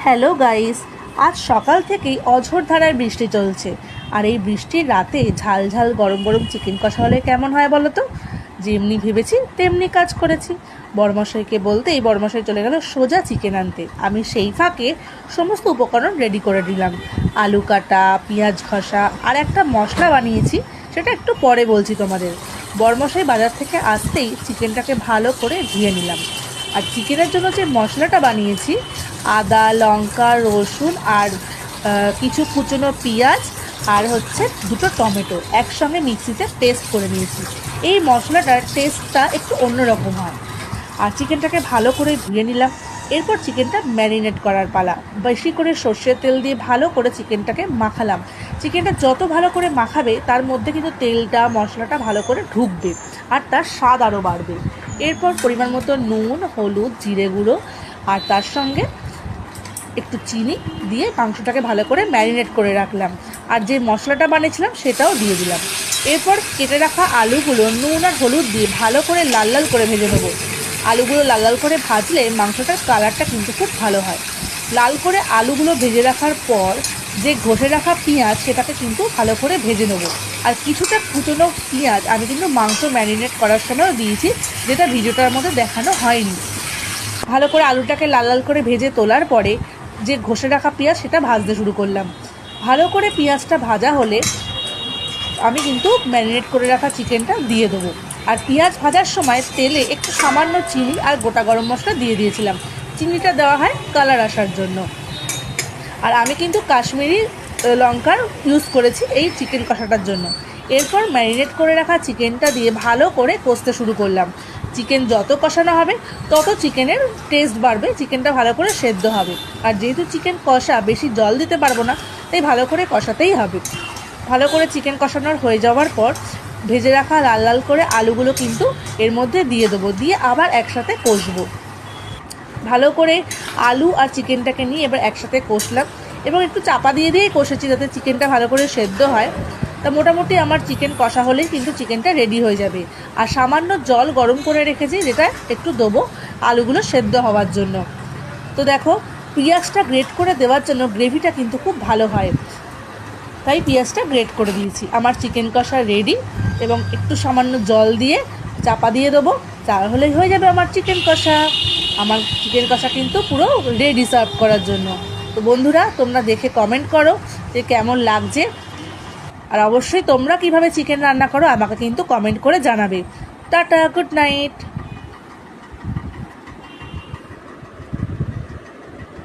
Hello guys, আজ সকাল থেকেই অঝোর ধারায় বৃষ্টি চলছে। আর এই বৃষ্টির রাতে ঝাল ঝাল গরম গরম চিকেন কষা হলে কেমন হয় বলো তো। যেমনি ভেবেছি তেমনি কাজ করেছি। বড়মশাইকে বলতেই বড়মশাই চলে গেল সোজা চিকেন আনতে। আমি সেই ফাঁকে সমস্ত উপকরণ রেডি করে দিলাম। আলু কাটা, পেঁয়াজ ঘষা আর একটা মশলা বানিয়েছি, সেটা একটু পরে বলছি তোমাদের। বড়মশাই বাজার থেকে আসতেই চিকেনটাকে ভালো করে ধুয়ে নিলাম। আর চিকেনের জন্য যে মশলাটা বানিয়েছি, আদা, লঙ্কা, রসুন আর কিছু কুচনো পেঁয়াজ আর দুটো টমেটো একসঙ্গে মিক্সিতে পেস্ট করে নিয়েছি। এই মশলাটার টেস্টটা একটু অন্যরকম হয়। আর চিকেনটাকে ভালো করে ধুয়ে নিলাম। এরপর চিকেনটা ম্যারিনেট করার পালা। বেশি করে সর্ষের তেল দিয়ে ভালো করে চিকেনটাকে মাখালাম। চিকেনটা যত ভালো করে মাখাবে তার মধ্যে কিন্তু তেলটা, মশলাটা ভালো করে ঢুকবে আর তার স্বাদ আরও বাড়বে। এরপর পরিমাণ মতো নুন, হলুদ, জিরে গুঁড়ো আর তার সঙ্গে একটু চিনি দিয়ে মাংসটাকে ভালো করে ম্যারিনেট করে রাখলাম। আর যে মশলাটা বানিয়েছিলাম সেটাও দিয়ে দিলাম। এরপর কেটে রাখা আলুগুলো নুন আর হলুদ দিয়ে ভালো করে লাল লাল করে ভেজে নেবো। আলুগুলো লাল লাল করে ভাজলে মাংসটার কালারটা কিন্তু খুব ভালো হয়। লাল করে আলুগুলো ভেজে রাখার পর যে ঘষে রাখা পেঁয়াজ, সেটাকে কিন্তু ভালো করে ভেজে নেবো। আর কিছুটা কুচনো পেঁয়াজ আমি কিন্তু মাংস ম্যারিনেট করার সময়ও দিয়েছি, যেটা ভিডিওটার মধ্যে দেখানো হয়নি। ভালো করে আলুটাকে লাল লাল করে ভেজে তোলার পরে যে ঘষে রাখা পেঁয়াজ সেটা ভাজতে শুরু করলাম। ভালো করে পেঁয়াজটা ভাজা হলে আমি কিন্তু ম্যারিনেট করে রাখা চিকেনটা দিয়ে দেবো। আর পেঁয়াজ ভাজার সময় তেলে একটু সামান্য চিনি আর গোটা গরম মশলা দিয়ে দিয়েছিলাম। চিনিটা দেওয়া হয় কালার আসার জন্য। আর আমি কিন্তু কাশ্মীরি লঙ্কার ইউজ করেছি এই চিকেন কষাটার জন্য। এরপর ম্যারিনেট করে রাখা চিকেনটা দিয়ে ভালো করে কষতে শুরু করলাম। চিকেন যত কষানো হবে তত চিকেনের টেস্ট বাড়বে, চিকেনটা ভালো করে সেদ্ধ হবে। আর যেহেতু চিকেন কষা, বেশি জল দিতে পারবো না, তাই ভালো করে কষাতেই হবে। ভালো করে চিকেন কষানোর হয়ে যাওয়ার পর ভেজে রাখা লাল লাল করে আলুগুলো কিন্তু এর মধ্যে দিয়ে দেবো, দিয়ে আবার একসাথে কষবো। ভালো করে আলু আর চিকেনটাকে নিয়ে এবার একসাথে কষলাম এবং একটু চাপা দিয়ে দিয়েই কষেছি যাতে চিকেনটা ভালো করে সেদ্ধ হয়। তা মোটামুটি আমার চিকেন কষা হলেই কিন্তু চিকেনটা রেডি হয়ে যাবে। আর সামান্য জল গরম করে রেখেছি, যেটা একটু দেবো আলুগুলো সেদ্ধ হওয়ার জন্য। তো দেখো, পেঁয়াজটা গ্রেট করে দেওয়ার জন্য গ্রেভিটা কিন্তু খুব ভালো হয়, তাই পেঁয়াজটা গ্রেট করে দিয়েছি। আমার চিকেন কষা রেডি এবং একটু সামান্য জল দিয়ে চাপা দিয়ে দেবো, তাহলেই হয়ে যাবে আমার চিকেন কষা। আমার চিকেন কষা কিন্তু পুরো রেডি সার্ভ করার জন্য। তো বন্ধুরা, তোমরা দেখে কমেন্ট করো যে কেমন লাগছে। আর অবশ্যই তোমরা কিভাবে চিকেন রান্না করো আমাকে কিন্তু কমেন্ট করে জানাবে। Tata, good night.